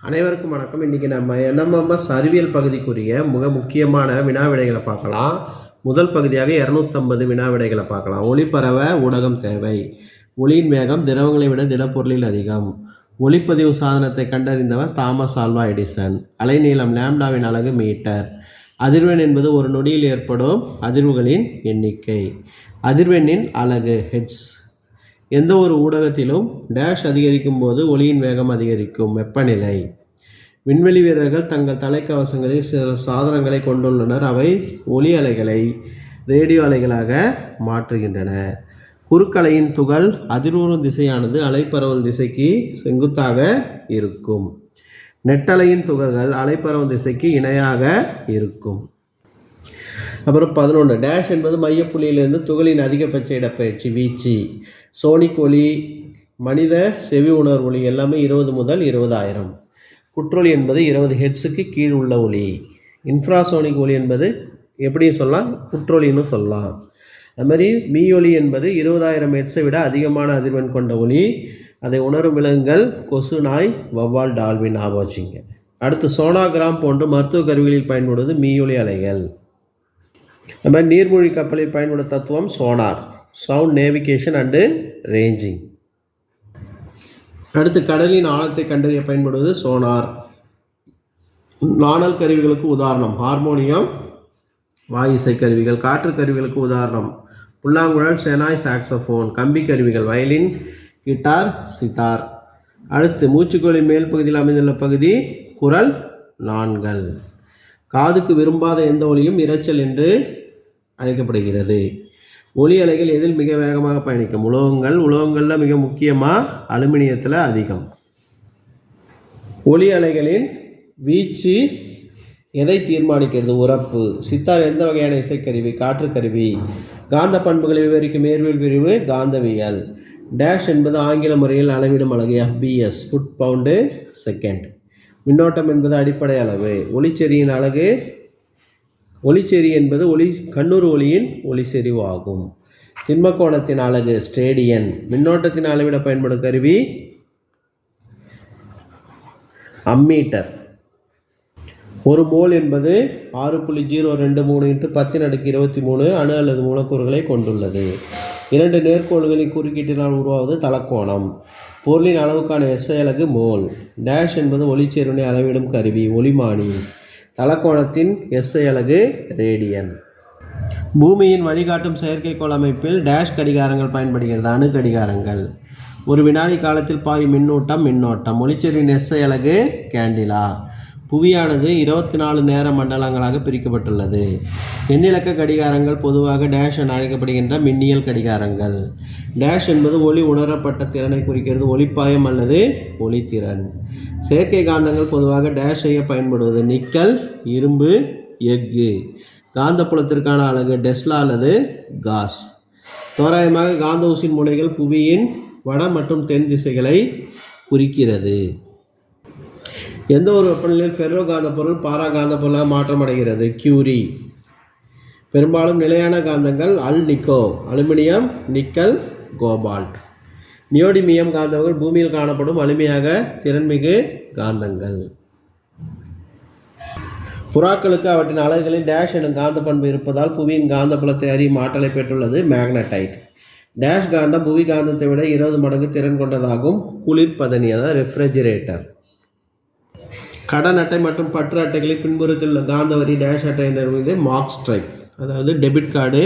அனைவருக்கும் வணக்கம். இன்றைக்கி நம்ம என்எம்எம்எஸ் அறிவியல் பகுதிக்குரிய மிக முக்கியமான வினாவிடைகளை பார்க்கலாம். முதல் பகுதியாக 250 வினாவிடைகளை பார்க்கலாம். ஒளிப்பரவ ஊடகம் தேவை. ஒளியின் வேகம் திரவங்களை விட திடப்பொருளில் அதிகம். ஒளிப்பதிவு சாதனத்தை கண்டறிந்தவர் தாமஸ் ஆல்வா எடிசன். அலைநீளம் லாம்டாவின் அலகு மீட்டர். அதிர்வெண் என்பது ஒரு நொடியில் ஏற்படும் அதிர்வுகளின் எண்ணிக்கை. அதிர்வெண்ணின் அலகு ஹெட்ஸ். எந்த ஒரு ஊடகத்திலும் டேஷ் அதிகரிக்கும் போது ஒளியின் வேகம் அதிகரிக்கும். வெப்பநிலை. விண்வெளி வீரர்கள் தங்கள் தலைக்கவசங்களில் சில சாதனங்களை கொண்டுள்ளனர். அவை ஒளி அலைகளை ரேடியோ அலைகளாக மாற்றுகின்றன. குறுக்கலையின் துகள் அதிர்வுறும் திசையானது அலைப்பரவல் திசைக்கு செங்குத்தாக இருக்கும். நெட்டலையின் துகள்கள் அலைப்பரவல் திசைக்கு இணையாக இருக்கும். அப்புறம் 11 டேஷ் என்பது மையப்புள்ளியிலிருந்து துகளின் அதிகபட்ச இடப்பெயர்ச்சி வீச்சு. சோனிக் ஒளி, மனித செவி உணர்வு ஒளி எல்லாமே 20 முதல் 20,000. குற்றொளி என்பது 20 ஹெட்ஸுக்கு கீழ் உள்ள ஒளி. இன்ஃப்ராசோனிக் ஒளி என்பது எப்படி சொல்லலாம், குற்றொளின்னு சொல்லலாம். அதுமாதிரி மீயொலி என்பது 20,000 ஹெட்ஸை விட அதிகமான அதிர்வெண் கொண்ட ஒளி. அதை உணரும் விலங்குகள் கொசு, நாய், வவ்வால், டால்வின். ஞாபகம் வச்சுங்க. அடுத்து சோனாகிராம் போன்று மருத்துவ கருவிகளில் பயன்படுவது மீயொலி அலைகள். அது மாதிரி நீர்மூழ்கி கப்பலில் பயன்படும் தத்துவம் sonar, sound navigation and ranging. அடுத்து கடலின் ஆழத்தை கண்டறிய பயன்படுவது சோனார். நாணல் கருவிகளுக்கு உதாரணம் ஹார்மோனியம், வாயு இசை கருவிகள். காற்று கருவிகளுக்கு உதாரணம் புல்லாங்குழல், செனாய், சாக்ஸோஃபோன். கம்பி கருவிகள் வயலின், கிட்டார், சித்தார். அடுத்து மூச்சுக்கோளின் மேல் பகுதியில் அமைந்துள்ள பகுதி குரல் நாண்கள். காதுக்கு விரும்பாத எந்த ஒலியும் இரைச்சல் என்று அழைக்கப்படுகிறது. ஒலி அலைகள் எதில் மிக வேகமாக பயணிக்கும்? உலோகங்கள். உலோகங்களில் மிக முக்கியமாக அலுமினியத்தில் அதிகம். ஒலி அலைகளின் வீச்சு எதை தீர்மானிக்கிறது? உரப்பு. சித்தார் எந்த வகையான இசைக்கருவி? காற்றுக்கருவி. காந்த பண்புகளை விவரிக்கும் இயற்பியல் பிரிவு காந்தவியல். டேஷ் என்பது ஆங்கில முறையில் அளவிடும் அலகு FBS, ஃபுட் பவுண்டு செகண்ட். மின்னோட்டம் என்பது அடிப்படை அளவு. ஒளிச்செறியின் அலகு. ஒளிச்செறி என்பது கண்ணூர் ஒளியின் ஒளிச்செறிவு ஆகும். திண்மக்கோணத்தின் அலகு ஸ்டேடியன். மின்னோட்டத்தின் அளவிட பயன்படும் கருவி அம்மீட்டர். ஒரு மோல் என்பது 6.023 × 1023 அணு அல்லது மூலக்கூறுகளை கொண்டுள்ளது. இரண்டு நேர்கோள்களின் குறுக்கீட்டினால் உருவாவது தலக்கோணம். பொருளின் அளவுக்கான SI அலகு மோல். டேஷ் என்பது ஒளிச்செறிவினை அளவிடும் கருவி ஒளிமானி. தலக்கோணத்தின் SI அலகு ரேடியன். பூமியின் வழிகாட்டும் செயற்கைக்கோள் அமைப்பில் டேஷ் கடிகாரங்கள் பயன்படுகிறது. அணு கடிகாரங்கள். ஒரு வினாடி காலத்தில் பாயும் மின்னோட்டம். ஒளிச்செறிவின் SI அலகு கேண்டிலா. புவியானது 24 நேர மண்டலங்களாக பிரிக்கப்பட்டுள்ளது. எண்ணிலக்க கடிகாரங்கள் பொதுவாக டேஷ் என அழைக்கப்படுகின்ற மின்னியல் கடிகாரங்கள். டேஷ் என்பது ஒளி உணரப்பட்ட திறனை குறிக்கிறது. ஒளிப்பாயம் அல்லது ஒளித்திறன். செயற்கை காந்தங்கள் பொதுவாக டேஷ் செய்ய பயன்படுவது நிக்கல், இரும்பு, எஃகு. காந்தப்புலத்திற்கான அலகு டெஸ்லா அல்லது காஸ். தோராயமாக காந்த ஊசியின் முனைகள் புவியின் வட மற்றும் தென் திசைகளை குறிக்கிறது. எந்த ஒரு வெப்பநிலையில் ஃபெர்ரோ காந்த பொருள் பாரா காந்த பொருளாக மாற்றமடைகிறது? கியூரி. பெரும்பாலும் நிலையான காந்தங்கள் அல்நிக்கோ, அலுமினியம், நிக்கல், கோபால்ட். நியோடிமியம் காந்தங்கள் பூமியில் காணப்படும் வலிமையாக திறன்மிகு காந்தங்கள். புறாக்களுக்கு அவற்றின் அலகுகளில் டேஷ் எனும் காந்த பண்பு இருப்பதால் புவியின் காந்த புலத்தை அறியும் ஆற்றலை பெற்றுள்ளது மேக்னடைட். டேஷ் காந்தம் புவி காந்தத்தை விட 20 மடங்கு திறன் கொண்டதாகும். குளிர்பதனி, அதாவது ரெஃப்ரிஜிரேட்டர். கடன் அட்டை மற்றும் பற்று அட்டைகளில் பின்புறத்தில் உள்ள காந்த வரி டேஷ் அட்டை என்பது மார்க் ஸ்ட்ரைப், அதாவது debit card,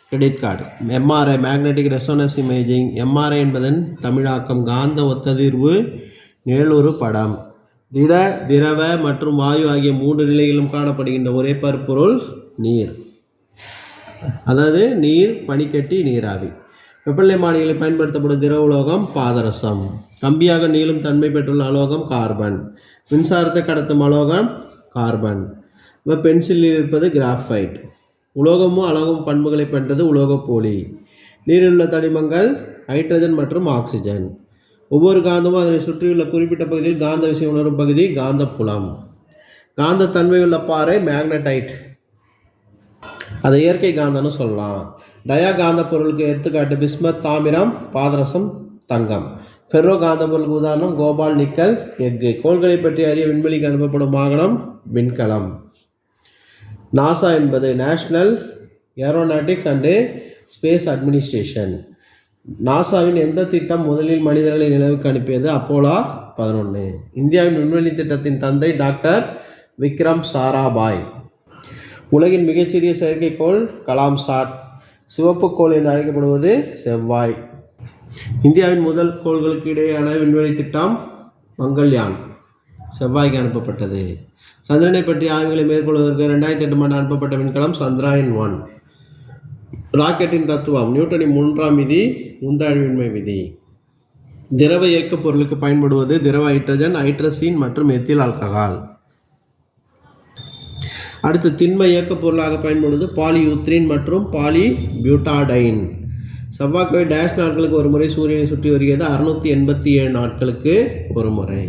credit card. MRI magnetic resonance imaging. MRI என்பதன் தமிழாக்கம் காந்த ஒத்ததிர்வு நிழலுறு படம். திட, திரவ மற்றும் வாயு ஆகிய 3 நிலைகளிலும் காணப்படுகின்ற ஒரே பருப்பொருள் நீர், அதாவது நீர், பனிக்கட்டி, நீராவி. வெப்பநிலை மானிகளில் பயன்படுத்தப்படும் திரவ உலோகம் பாதரசம். கம்பியாக நீளும் தன்மை பெற்றுள்ள அலோகம் கார்பன். மின்சாரத்தை கடத்தும் அலோகம் கார்பன். பென்சிலில் இருப்பது கிராஃபைட். உலோகமும் அலோகம் பண்புகளை பெற்றது உலோகப்போலி. நீரில் உள்ள தனிமங்கள் ஹைட்ரஜன் மற்றும் ஆக்சிஜன். ஒவ்வொரு காந்தமும் அதனை சுற்றியுள்ள குறிப்பிட்ட பகுதியில் காந்த விசை உணரும் பகுதி காந்தப்புலம். காந்த தன்மையுள்ள பாறை மேக்னடைட், அதை இயற்கை காந்தம்னு சொல்லலாம். டயா காந்த பொருளுக்கு எடுத்துக்காட்டு பிஸ்மத், தாமிரம், பாதரசம், தங்கம். ஃபெர்ரோ காந்த பொருளுக்கு உதாரணம் கோபால், நிக்கல், எஃகு. கோள்களை பற்றி அறிய விண்வெளிக்கு அனுப்பப்படும் வாகனம் விண்கலம். நாசா என்பது national aeronautics and space administration. நாசாவின் எந்த திட்டம் முதலில் மனிதர்களை நிலவுக்கு அனுப்பியது? அப்போலோ 11. இந்தியாவின் விண்வெளி திட்டத்தின் தந்தை டாக்டர் விக்ரம் சாராபாய். உலகின் மிகச்சிறிய செயற்கைக்கோள் கலாம் சாட். சிவப்பு கோள் என்று அழைக்கப்படுவது செவ்வாய். இந்தியாவின் முதல் கோள்களுக்கு இடையேயான விண்வெளி திட்டம் மங்கள்யான், செவ்வாய்க்கு அனுப்பப்பட்டது. சந்திரனை பற்றிய ஆய்வுகளை மேற்கொள்வதற்கு 2008 ஆண்டு அனுப்பப்பட்ட விண்கலம் சந்திராயன் 1. ராக்கெட்டின் தத்துவம் நியூட்டனின் 3ஆம் விதி, உந்தாழ்வின்மை விதி. திரவ இயக்க பொருளுக்கு பயன்படுவது திரவ ஹைட்ரஜன், ஹைட்ரசீன் மற்றும் எத்தில் ஆல்கஹால். அடுத்து திண்ம இயக்க பொருளாக பயன்படுவது பாலியூத்ரின் மற்றும் பாலிபியூட்டாடைன். செவ்வாய்க்கோளை டேஷ் நாட்களுக்கு ஒரு முறை சூரியனை சுற்றி வருகிறது? 687 நாட்களுக்கு ஒரு முறை.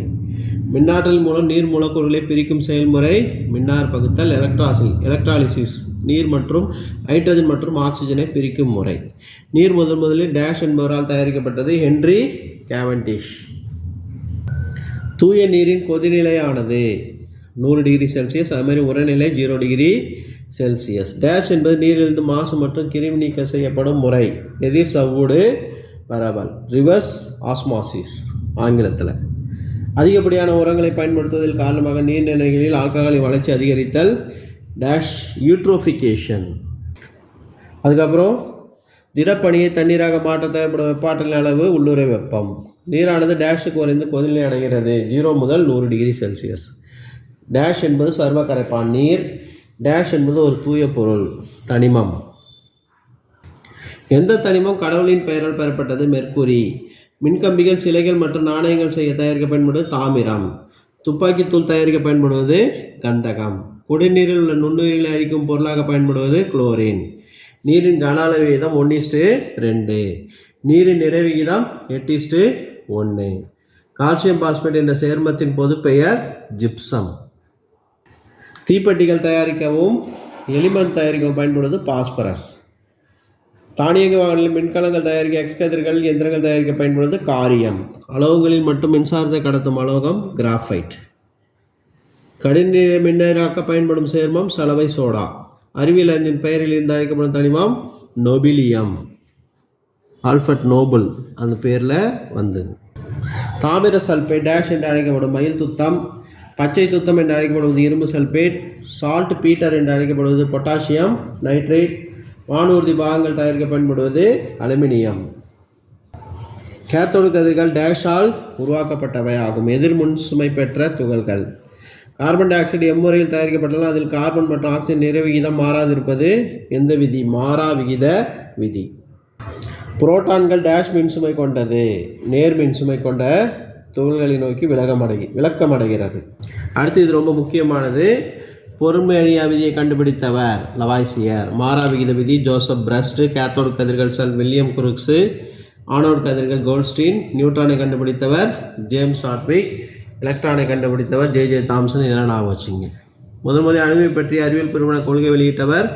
மின்னாற்றல் மூலம் நீர் மூலக்கூறுகளை பிரிக்கும் செயல்முறை மின்னார் பகுத்தல், எலக்ட்ராலிசிஸ். நீர் மற்றும் ஹைட்ரஜன் மற்றும் ஆக்சிஜனை பிரிக்கும் முறை. நீர் முதலில் டேஷ் என்பவரால் தயாரிக்கப்பட்டது? Henry Cavendish. தூய நீரின் கொதிநிலையானது 100 டிகிரி செல்சியஸ். அதுமாதிரி உரநிலை 0 டிகிரி செல்சியஸ். டேஷ் என்பது நீரிலிருந்து மாசு மற்றும் கிருமி நீக்கம் செய்யப்படும் முறை. எதிர் சவ்வூடு பரவல், ரிவர்ஸ் ஆஸ்மாசிஸ் ஆங்கிலத்தில். அதிகப்படியான உரங்களை பயன்படுத்துவதில் காரணமாக நீர்நிலைகளில் ஆல்கஹாலின் வளர்ச்சி அதிகரித்தல், டேஷ் யூட்ரோஃபிகேஷன். அதுக்கப்புறம் திடப்பணியை தண்ணீராக மாற்ற தேவைப்படும் வெப்பாற்றலின் அளவு உள்ளுறை வெப்பம். நீரானது டேஷுக்கு குறைந்து கொதிநிலை அடைகிறது 0 முதல் 100 டிகிரி செல்சியஸ். டேஷ் என்பது சர்வ கரைப்பான் நீர். டேஷ் என்பது ஒரு தூய பொருள், தனிமம். எந்த தனிமம் கடவுளின் பெயரால் பெறப்பட்டது? மெர்க்குரி. மின்கம்பிகள், சிலைகள் மற்றும் நாணயங்கள் செய்ய தயாரிக்க பயன்படுவது தாமிரம். துப்பாக்கித்தூள் தயாரிக்க பயன்படுவது கந்தகம். குடிநீரில் உள்ள நுண்ணுயிரிகளை அழிக்கும் பொருளாக பயன்படுவது குளோரின். நீரின் கன அளவு விகிதம் 1:2. நீரின் நிறை விகிதம் 8:1. கால்சியம் பாஸ்பேட் என்ற சேர்மத்தின் பொது பெயர் ஜிப்சம். தீப்பெட்டிகள் தயாரிக்கவும் எலிமெண்ட் தயாரிக்கவும் பயன்படுவது பாஸ்பரஸ். தானியங்கி வாகனங்களில் மின்கலங்கள் தயாரிக்க எக்ஸ் கதிர்கள், எந்திரங்கள் தயாரிக்க பயன்படுவது காரியம். அலோகங்களில் மட்டும் மின்சாரத்தை கடத்தும் அலோகம் கிராஃபைட். கடின மின்னராக்க பயன்படும் சேர்மம் சலவை சோடா. அறிவியல் அறிஞரின் பெயரில் இருந்து அழைக்கப்படும் தனிமம் நோபிலியம். ஆல்ஃபர்ட் நோபல் அந்த பேரில் வந்தது. தாமிர சல்பேட் டேஷ் என்று அழைக்கப்படும் மயில் துத்தம். பச்சை துத்தம் என்று அழைக்கப்படுவது இரும்பு சல்பேட். சால்ட் பீட்டர் என்று அழைக்கப்படுவது பொட்டாசியம் நைட்ரேட். வானூர்தி பாகங்கள் தயாரிக்க பயன்படுவது அலுமினியம். கேத்தோடு கதிர்கள் டேஷால் உருவாக்கப்பட்டவை ஆகும். எதிர்முன் சுமை பெற்ற துகள்கள். கார்பன் டை ஆக்சைடு எம்முறையில் தயாரிக்கப்பட்டாலும் அதில் கார்பன் மற்றும் ஆக்சிஜன் நிறை விகிதம் மாறாதிருப்பது எந்த விதி? மாறா விகித விதி. புரோட்டான்கள் டேஷ் மின்சுமை கொண்டது? நேர் மின்சுமை கொண்ட துகள்களை நோக்கி விளக்கமடைகிறது. அடுத்து இது ரொம்ப முக்கியமானது. பொருண்மை அழியா விதியை கண்டுபிடித்தவர் லவாய்சியர். மாறா விகித விதி ஜோசப் பிரஸ்ட். கேத்தோடு கதிர்கள் செல் வில்லியம் குரூக்ஸு. ஆனோடு கதிர்கள் கோல்ட்ஸ்டீன். நியூட்ரானை கண்டுபிடித்தவர் ஜேம்ஸ் ஹாட்விக். எலக்ட்ரானை கண்டுபிடித்தவர் ஜே தாம்சன். இதெல்லாம் ஞாபகம் வச்சுங்க. முதல் அணுவை பற்றி அறிவியல் பெருமன கொள்கை வெளியிட்டவர்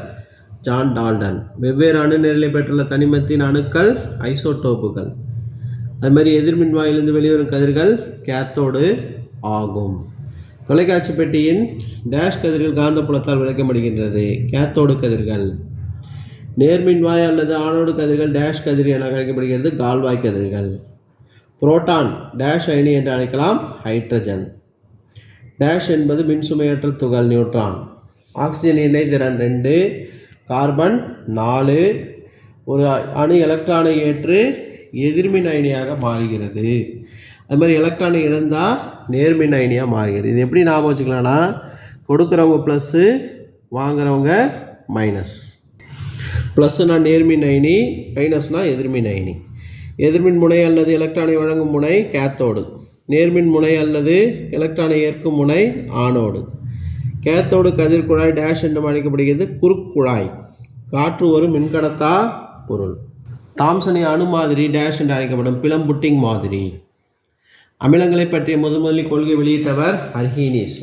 ஜான் டால்டன். வெவ்வேறு அணு நிரலை பெற்றுள்ள தனிமத்தின் அணுக்கள் ஐசோடோப்புகள். அதுமாதிரி எதிர்மின்வாயிலிருந்து வெளிவரும் கதிர்கள் கேத்தோடு ஆகும். தொலைக்காட்சி பெட்டியின் டேஷ் கதிர்கள் காந்தப்புலத்தால் விளக்கப்படுகின்றது? கேத்தோடு கதிர்கள். நேர்மின்வாய் அல்லது ஆனோடு கதிர்கள் டேஷ் கதிர் என அழைக்கப்படுகிறது? கால்வாய் கதிர்கள். புரோட்டான் டேஷ் அயனி என்று அழைக்கலாம்? ஹைட்ரஜன். டேஷ் என்பது மின்சுமையற்ற துகள் நியூட்ரான். ஆக்சிஜன் இணை திறன் 2, கார்பன் 4. ஒரு அணு எலக்ட்ரானை ஏற்று எதிர்மின் அயனியாக மாறுகிறது. அது மாதிரி எலக்ட்ரானை இழந்தால் நேர்மின் அயனியாக மாறுகிறது. இது எப்படி ஞாபகம் வச்சுக்கலாம்னா, கொடுக்குறவங்க ப்ளஸ்ஸு, வாங்குறவங்க மைனஸ். ப்ளஸ்ஸுனா நேர்மின் அயனி, மைனஸ்னால் எதிர்மின் அயனி. எதிர்மின் முனை அல்லது எலக்ட்ரானை வழங்கும் முனை கேத்தோடு. நேர்மின் முனை அல்லது எலக்ட்ரானை ஏற்கும் முனை ஆனோடு. கேத்தோடு கதிர் குழாய் டேஷ் என்றும் அழைக்கப்படுகிறது? குறுக்குழாய். காற்று ஒரு மின்கடத்தா பொருள். தாம்சனை அணு மாதிரி டேஷ் என்று அழைக்கப்படும்? பிளம்புட்டிங் மாதிரி. அமிலங்களை பற்றிய முதலில் கொள்கை வெளியிட்டவர் அர்ஹீனிஸ்.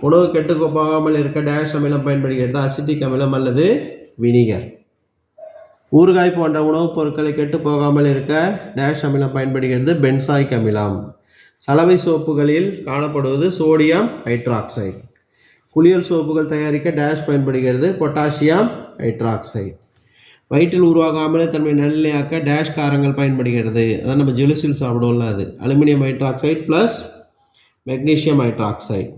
உணவு கெட்டு போகாமல் இருக்க டேஷ் அமிலம் பயன்படுகிறது? அசிட்டிக் அமிலம் அல்லது வினிகர். ஊறுகாய் போன்ற உணவுப் பொருட்களை கெட்டு போகாமல் இருக்க டேஷ் அமிலம் பயன்படுகிறது, பென்சாயிக் அமிலம். சலவை சோப்புகளில் காணப்படுவது சோடியம் ஹைட்ராக்சைடு. குளியல் சோப்புகள் தயாரிக்க டேஷ் பயன்படுகிறது, பொட்டாசியம் ஹைட்ராக்சைடு. வயிற்றில் உருவாகும் அமிலத்தன்மை நடுநிலையாக்க டேஷ் காரங்கள் பயன்படுகிறது. அதான் நம்ம ஜெலுசில் சாப்பிடுவோம்ல, அது aluminium hydroxide plus magnesium hydroxide.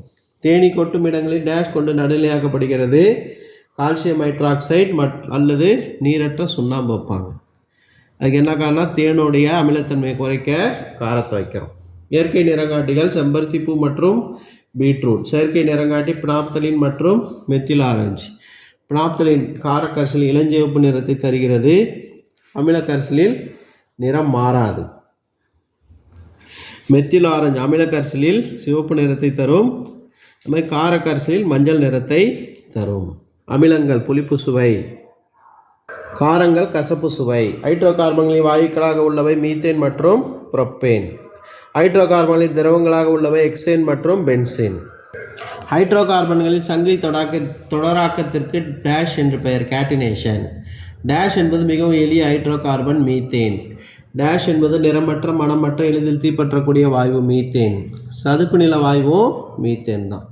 Theni கொட்டும் இடங்களில் டேஷ் கொண்டு நடுநிலையாக்கப்படுகிறது, கால்சியம் ஹைட்ராக்சைடு அல்லது நீரற்ற சுண்ணாம்பு வைப்பாங்க. அதுக்கு என்ன காரணம்? தேனுடைய அமிலத்தன்மையை குறைக்க காரத்தை வைக்கிறோம். இயற்கை நிறங்காட்டிகள் செம்பருத்திப்பூ மற்றும் பீட்ரூட். செயற்கை நிறங்காட்டி பினாப்தலின் மற்றும் மெத்தில் ஆரஞ்சு. பினாப்தலின் காரக்கரிசலில் இளஞ்சிவப்பு நிறத்தை தருகிறது, அமிலக்கரிசலில் நிறம் மாறாது. மெத்தில் ஆரஞ்சு அமிலக்கரிசலில் சிவப்பு நிறத்தை தரும், அது மாதிரி காரக்கரிசலில் மஞ்சள் நிறத்தை தரும். அமிலங்கள் புளிப்பு சுவை, காரங்கள் கசப்பு சுவை. ஹைட்ரோ கார்பன்களின் வாயுக்களாக உள்ளவை மீத்தேன் மற்றும் புரோப்பேன். ஹைட்ரோ கார்பன்களின் திரவங்களாக உள்ளவை எக்சேன் மற்றும் பென்சீன். ஹைட்ரோ கார்பன்களின் சங்கிலி தொடராக்கத்திற்கு டேஷ் என்று பெயர், கேட்டினேஷன். டேஷ் என்பது மிகவும் எளிய ஹைட்ரோ கார்பன் மீத்தேன். டேஷ் என்பது நிறமற்ற மணமற்ற எளிதில் தீப்பற்றக்கூடிய வாயு மீத்தேன். சதுப்பு நில வாயுவும் மீத்தேன் தான்.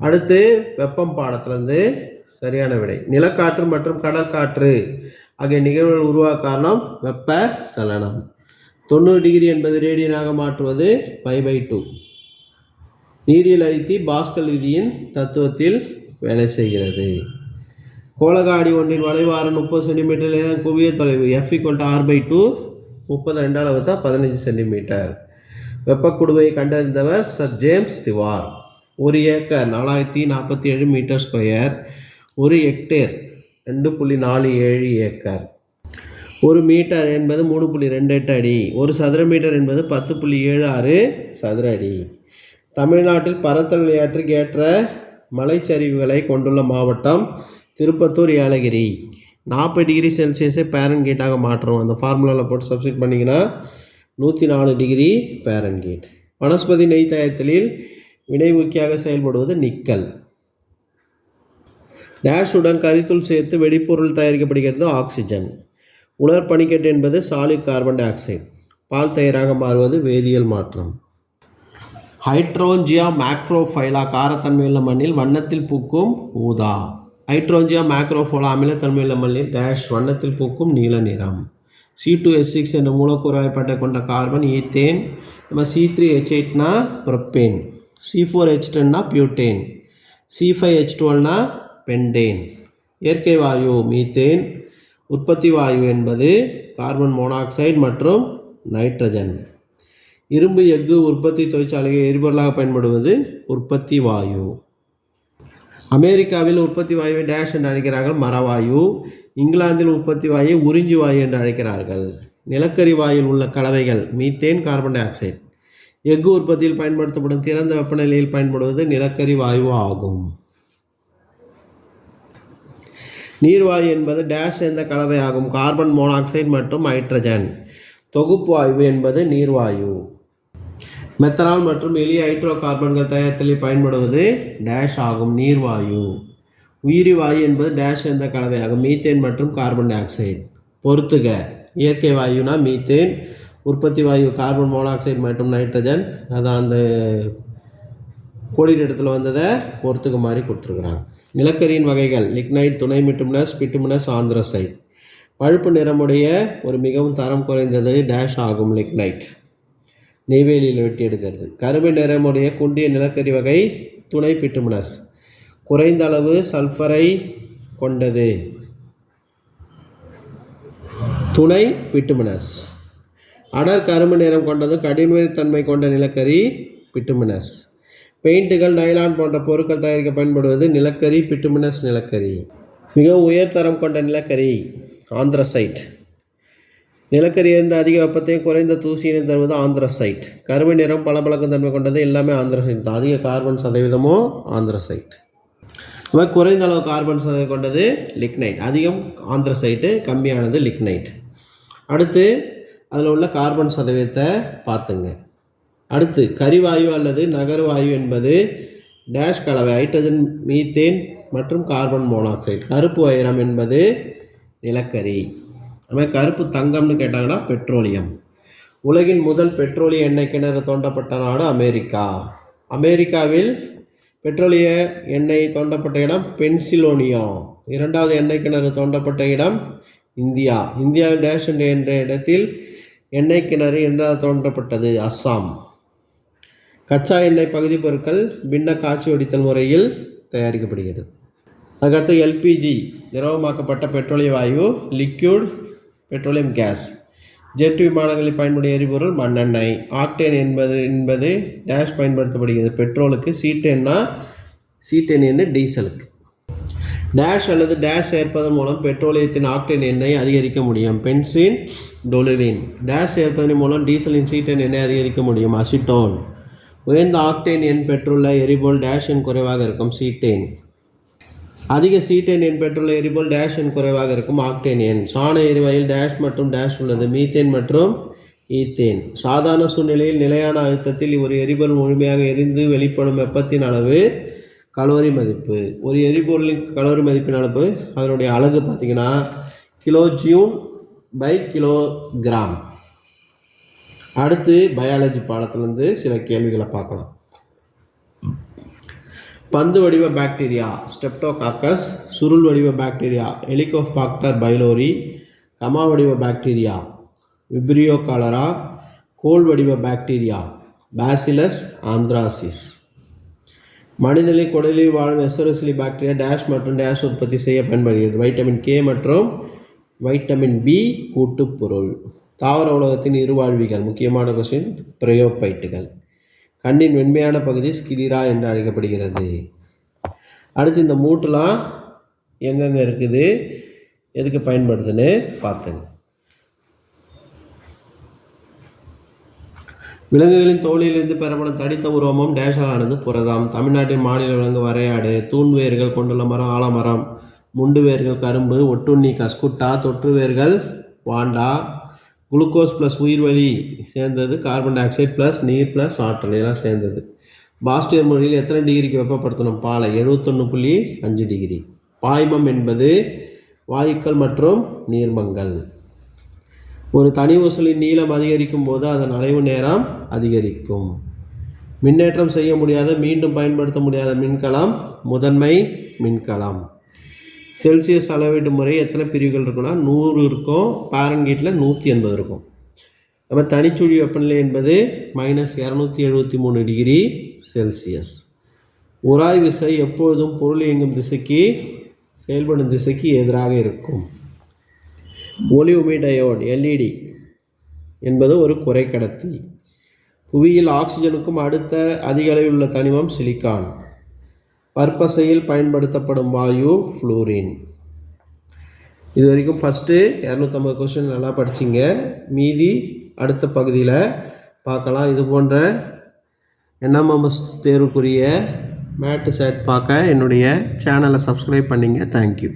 அடுத்து வெப்பம் பாடத்திலிருந்து சரியான விடை. நிலக்காற்று மற்றும் கடற்காற்று ஆகிய நிகழ்வுகள் உருவாக காரணம் வெப்ப சலனம். 90 டிகிரி என்பது ரேடியனாக மாற்றுவது π/2. நீரியல் அழுத்தி பாஸ்கல் விதியின் தத்துவத்தில் வேலை செய்கிறது. கோளகாடி ஒன்றின் வளைவாரம் 30 சென்டிமீட்டர், குவிய தொலைவு F r/2 32 அளவு 15 சென்டிமீட்டர். வெப்பக்குடுவையை கண்டறிந்தவர் sir James Dewar. 1 acre 4047 metre square. 1 hectare 2.47 acre. 1 metre என்பது 3.28 அடி. 1 சதுர மீட்டர் என்பது 10.76 சதுர அடி. தமிழ்நாட்டில் பரத்தல் விளையாட்டுக்கு ஏற்ற மலைச்சரிவுகளை கொண்டுள்ள மாவட்டம் திருப்பத்தூர், ஏலகிரி. 40 டிகிரி செல்சியஸை பேரன்கீட்டாக மாற்றுறோம். அந்த ஃபார்முலாவில் போட்டு சப்ஸ்டிட் பண்ணிங்கன்னா 104 டிகிரி பேரன்கீட். வனஸ்பதி நெய் தயாரித்தலில் வினை ஊக்கியாக செயல்படுவது நிக்கல். டேஷுடன் கரித்துள் சேர்த்து வெடிப்பொருள் தயாரிக்கப்படுகிறது, ஆக்சிஜன். உலர் பனிக்கட்டு என்பது சாலிட் கார்பன் டை ஆக்சைடு. பால் தயாராக மாறுவது வேதியியல் மாற்றம். ஹைட்ரோஞ்சியா மேக்ரோஃபைலா காரத்தன்மையுள்ள மண்ணில் வண்ணத்தில் பூக்கும் ஊதா. ஹைட்ரோஞ்சியா மேக்ரோஃபைலா அமிலத்தன்மையுள்ள மண்ணில் டேஷ் வண்ணத்தில் பூக்கும் நீல நிறம். C2H6 என்ற மூலக்கூறு வாய்ப்பாட்டை கொண்ட கார்பன் ஈத்தேன். நம்ம C3H8னா புரோப்பேன், C4H10னா பியூட்டேன், C5H12னா பென்டேன். இயற்கை வாயு மீத்தேன். உற்பத்தி வாயு என்பது கார்பன் மோனாக்சைடு மற்றும் நைட்ரஜன். இரும்பு எஃகு உற்பத்தி தொழிற்சாலைகள் எரிபொருளாக பயன்படுவது உற்பத்தி வாயு. அமெரிக்காவில் உற்பத்தி வாயுவை டேஷ் என்று அழைக்கிறார்கள், மரவாயு. இங்கிலாந்தில் உற்பத்தி வாயுவை உறிஞ்சி வாயு என்று அழைக்கிறார்கள். நிலக்கரி வாயில் உள்ள கலவைகள் மீத்தேன், கார்பன் டை ஆக்சைடு. எஃகு உற்பத்தியில் பயன்படுத்தப்படும் திறந்த வெப்பநிலையில் பயன்படுவது நிலக்கரி வாயு ஆகும். நீர்வாயு என்பது டேஷ் சேர்ந்த கலவை ஆகும், கார்பன் மோனாக்சைடு மற்றும் ஹைட்ரஜன். தொகுப்பு வாயு என்பது நீர்வாயு. மெத்தனால் மற்றும் எளிய ஹைட்ரோ கார்பன்கள் தயாரித்தலில் பயன்படுவது டேஷ் ஆகும், நீர்வாயு. உயிரி வாயு என்பது டேஷ் சேர்ந்த கலவையாகும், மீத்தேன் மற்றும் கார்பன் டை ஆக்சைடு. பொறுத்துக. இயற்கை வாயுனா மீத்தேன், உற்பத்தி வாயு கார்பன் மோனாக்சைடு மற்றும் நைட்ரஜன். அதான் அந்த கோடிட்ட இடத்துல வந்ததை பொறுத்துக்க மாதிரி கொடுத்துருக்குறாங்க. நிலக்கரியின் வகைகள் லிக்னைட், துணை பிட்டுமினஸ், ஆந்திரசைட். பழுப்பு நிறமுடைய ஒரு மிகவும் தரம் குறைந்தது டேஷ் ஆகும், லிக்னைட். நெய்வேலியில் வெட்டி எடுக்கிறது. கருமை நிறமுடைய குண்டிய நிலக்கரி வகை துணை பிட்டுமினஸ், குறைந்த அளவு சல்ஃபரை கொண்டது, துணை பிட்டுமினஸ். அடர் கரும்பு நிறம் கொண்டது கடினத்தன்மை கொண்ட நிலக்கரி, பிட்டுமினஸ். பெயிண்ட்டுகள், நைலான் போன்ற பொருட்கள் தயாரிக்க பயன்படுவது நிலக்கரி, பிட்டுமினஸ் நிலக்கரி. மிகவும் உயர்தரம் கொண்ட நிலக்கரி, ஆந்திரசைட். நிலக்கரி இருந்த அதிக வெப்பத்தையும் குறைந்த தூசியினையும் தருவது ஆந்திரசைட். கருமை நிறம், பளபளக்கும் தன்மை கொண்டது எல்லாமே ஆந்திரசைட் தான். அதிக கார்பன் சதவீதமோ ஆந்திரசைட். குறைந்த அளவு கார்பன் சதவீதம் கொண்டது லிக்னைட். அதிகம் ஆந்திரசைட்டு, கம்மியானது லிக்னைட். அடுத்து அதில் உள்ள கார்பன் சதவீதத்தை பார்த்துங்க. அடுத்து கரிவாயு அல்லது நகர்வாயு என்பது டேஷ் கலவை, ஹைட்ரஜன், மீத்தேன் மற்றும் கார்பன் மோனாக்சைடு. கருப்பு வைரம் என்பது நிலக்கரி. அதுமாதிரி கருப்பு தங்கம்னு கேட்டாங்கன்னா பெட்ரோலியம். உலகின் முதல் பெட்ரோலிய எண்ணெய் கிணறு தோண்டப்பட்ட நாடு அமெரிக்கா. அமெரிக்காவில் பெட்ரோலிய எண்ணெய் தோண்டப்பட்ட இடம் பென்சிலோனியா. இரண்டாவது எண்ணெய் கிணறு தோண்டப்பட்ட இடம் இந்தியா. இந்தியாவில் டேஷ் என்ற இடத்தில் எண்ணெய் கிணறு என்றால் தோன்றப்பட்டது அஸ்ஸாம். கச்சா எண்ணெய் பகுதி பொருட்கள் பின்ன காய்ச்சி வடித்தல் முறையில் தயாரிக்கப்படுகிறது. அதுக்கடுத்து எல்பிஜி திரவமாக்கப்பட்ட பெட்ரோலிய வாயு, லிக்யூட் பெட்ரோலியம் கேஸ். ஜெட் விமானங்களில் பயன்படும் எரிபொருள் மண்ணெண்ணெய். ஆக்டேன் என்பது டேஷ் பயன்படுத்தப்படுகிறது பெட்ரோலுக்கு, C10 டீசலுக்கு. டேஷ் அல்லது டேஷ் சேர்ப்பதன் மூலம் பெட்ரோலியத்தின் ஆக்டேன் எண்ணெய் அதிகரிக்க முடியும் பென்சின், டொலுவின். டேஷ் சேர்ப்பதன் மூலம் டீசலின் C10 எண்ணெய் அதிகரிக்க முடியும் அசிட்டோன். உயர்ந்த ஆக்டேன் எண் பெற்றுள்ள எரிபொருள் டேஷ் எண் குறைவாக இருக்கும் C10. அதிக C10 எண் பெற்றுள்ள எரிபொருள் டேஷ் எண் குறைவாக இருக்கும் ஆக்டேன் எண். சாண எரிவாயில் டேஷ் மற்றும் டேஷ் உள்ளது மீத்தேன் மற்றும் ஈத்தேன். சாதாரண சூழ்நிலையில் நிலையான அழுத்தத்தில் ஒரு எரிபொருள் முழுமையாக எரிந்து வெளிப்படும் வெப்பத்தின் அளவு கலோரி மதிப்பு. ஒரு எரிபொருளின் கலோரி மதிப்பின் அளவு அதனுடைய அலகு பார்த்திங்கன்னா kJ/kg. அடுத்து பயாலஜி பாடத்திலிருந்து சில கேள்விகளை பார்க்கலாம். பந்து வடிவ பாக்டீரியா ஸ்ட்ரெப்டோகாக்கஸ், சுருள் வடிவ பாக்டீரியா ஹெலிகோபாக்டர் பைலோரி, கமா வடிவ பாக்டீரியா விப்ரியோ காலரா, கோல் வடிவ பாக்டீரியா பேசிலஸ் ஆந்த்ராசிஸ். மனிதனின் குடலில் வாழும் எஸ்டரோசிலி பாக்டீரியா டேஷ் மற்றும் டேஷ் உற்பத்தி செய்ய பயன்படுகிறது வைட்டமின் K மற்றும் வைட்டமின் B கூட்டுப்பொருள். தாவர உலகத்தின் இருவாழ்விகள் முக்கியமான கொஸ்டின் பிரயோபைட்டுகள். கண்ணின் வெண்மையான பகுதி ஸ்கிலிரா என்று அழைக்கப்படுகிறது. அடுத்து இந்த மூட்டுலாம் எங்கெங்கே இருக்குது, எதுக்கு பயன்படுதுன்னு பார்த்துங்க. விலங்குகளின் தோலிலிருந்து பெறப்படும் தடித்த உரோமம் டேஷாலானது புரதம். தமிழ்நாட்டின் மாநில விலங்கு வரையாடு. தூண் வேர்கள் கொண்டுள்ள மரம் ஆலமரம். முண்டு வேர்கள் கரும்பு. ஒட்டுண்ணி கஸ்குட்டா. தொற்று வேர்கள் வாண்டா. குளுக்கோஸ் ப்ளஸ் உயிர்வழி சேர்ந்தது கார்பன் டை ஆக்சைடு ப்ளஸ் நீர் ப்ளஸ் ஆற்றல் இதெல்லாம் சேர்ந்தது. பாஸ்டியர் முறையில் எத்தனை டிகிரிக்கு வெப்பப்படுத்தணும் பாலை? 71.5 டிகிரி. பாய்மம் என்பது வாயுக்கள் மற்றும் நீர்மங்கள். ஒரு தனி ஊசலின் நீளம் அதிகரிக்கும் போது அதன் அலைவு நேரம் அதிகரிக்கும். மின்னேற்றம் செய்ய முடியாத மீண்டும் பயன்படுத்த முடியாத மின்கலம் முதன்மை மின்கலம். செல்சியஸ் அளவீட்டு முறை எத்தனை பிரிவுகள் இருக்குன்னா 100 இருக்கும். பாரன்ஹீட்டில் 180 இருக்கும். நம்ம தனிச்சுழி வெப்பநிலை என்பது -273 டிகிரி செல்சியஸ். உராய் விசை எப்பொழுதும் பொருள் இயங்கும் திசைக்கு செயல்படும் திசைக்கு எதிராக இருக்கும். ஒளி உமி டயோடு LED என்பது ஒரு குறைக்கடத்தி. புவியில் ஆக்சிஜனுக்கும் அடுத்த அதிக அளவில் உள்ள தனிமம் சிலிக்கான். பற்பசையில் பயன்படுத்தப்படும் வாயு ஃப்ளூரின். இது வரைக்கும் ஃபஸ்ட்டு 250 கொஸ்டின் நல்லா படிச்சிங்க. மீதி அடுத்த பகுதியில் பார்க்கலாம். இது போன்ற NMMS தேர்வுக்குரிய மேட்டு செட் பார்க்க என்னுடைய சேனலை சப்ஸ்கிரைப் பண்ணிங்க. தேங்க்யூ.